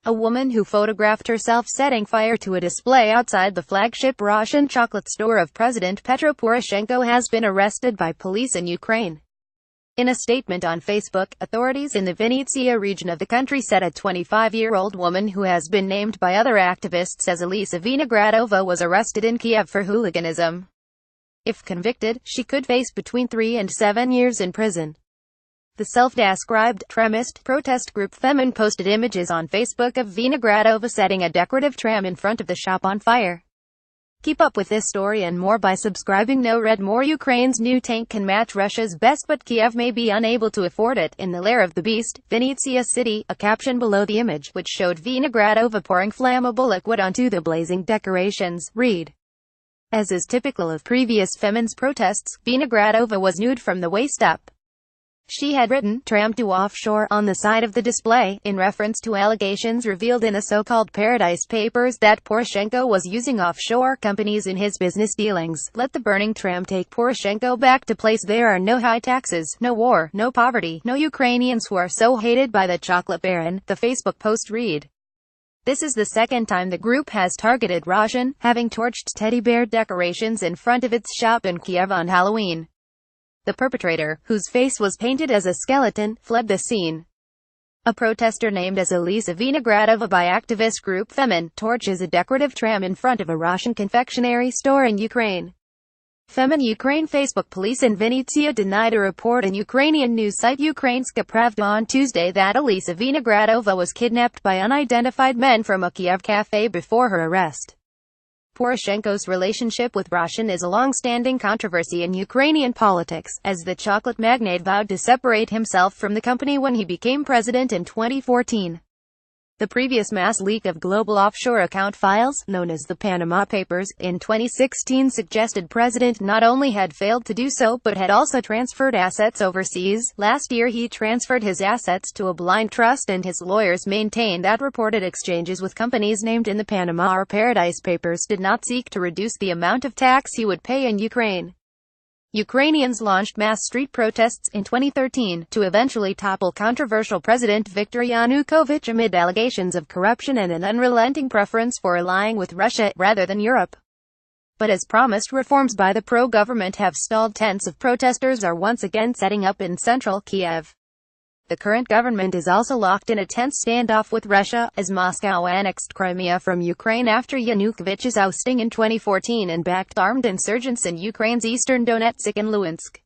A woman who photographed herself setting fire to a display outside the flagship Russian chocolate store of President Petro Poroshenko has been arrested by police in Ukraine. In a statement on Facebook, authorities in the Vinnytsia region of the country said a 25-year-old woman who has been named by other activists as Elisa Vinogradova was arrested in Kiev for hooliganism. If convicted, she could face between 3 and 7 years in prison. The self-described Tramist protest group Femen posted images on Facebook of Vinogradova setting a decorative tram in front of the shop on fire. Keep up with this story and more by subscribing. No Read More. Ukraine's new tank can match Russia's best, but Kiev may be unable to afford it. In the lair of the beast, Vinnytsia city, a caption below the image, which showed Vinogradova pouring flammable liquid onto the blazing decorations, read. As is typical of previous Femen's protests, Vinogradova was nude from the waist up. She had written, "Tram to offshore," on the side of the display, in reference to allegations revealed in the so-called Paradise Papers that Poroshenko was using offshore companies in his business dealings. Let the burning tram take Poroshenko back to place. There are no high taxes, no war, no poverty, no Ukrainians who are so hated by the chocolate baron, the Facebook post read. This is the second time the group has targeted Russian, having torched teddy bear decorations in front of its shop in Kiev on Halloween. The perpetrator, whose face was painted as a skeleton, fled the scene. A protester named as Elisa Vinogradova by activist group Femen torches a decorative tram in front of a Russian confectionery store in Ukraine. Femen Ukraine. Facebook. Police in Vinnytsia denied a report in Ukrainian news site Ukrainska Pravda on Tuesday that Elisa Vinogradova was kidnapped by unidentified men from a Kiev cafe before her arrest. Poroshenko's relationship with Russian is a long-standing controversy in Ukrainian politics, as the chocolate magnate vowed to separate himself from the company when he became president in 2014. The previous mass leak of global offshore account files, known as the Panama Papers, in 2016 suggested President not only had failed to do so but had also transferred assets overseas. Last year he transferred his assets to a blind trust, and his lawyers maintain that reported exchanges with companies named in the Panama or Paradise Papers did not seek to reduce the amount of tax he would pay in Ukraine. Ukrainians launched mass street protests in 2013 to eventually topple controversial President Viktor Yanukovych amid allegations of corruption and an unrelenting preference for allying with Russia rather than Europe. But as promised, reforms by the pro-government have stalled. Tens of protesters are once again setting up in central Kiev. The current government is also locked in a tense standoff with Russia, as Moscow annexed Crimea from Ukraine after Yanukovych's ousting in 2014 and backed armed insurgents in Ukraine's eastern Donetsk and Luhansk.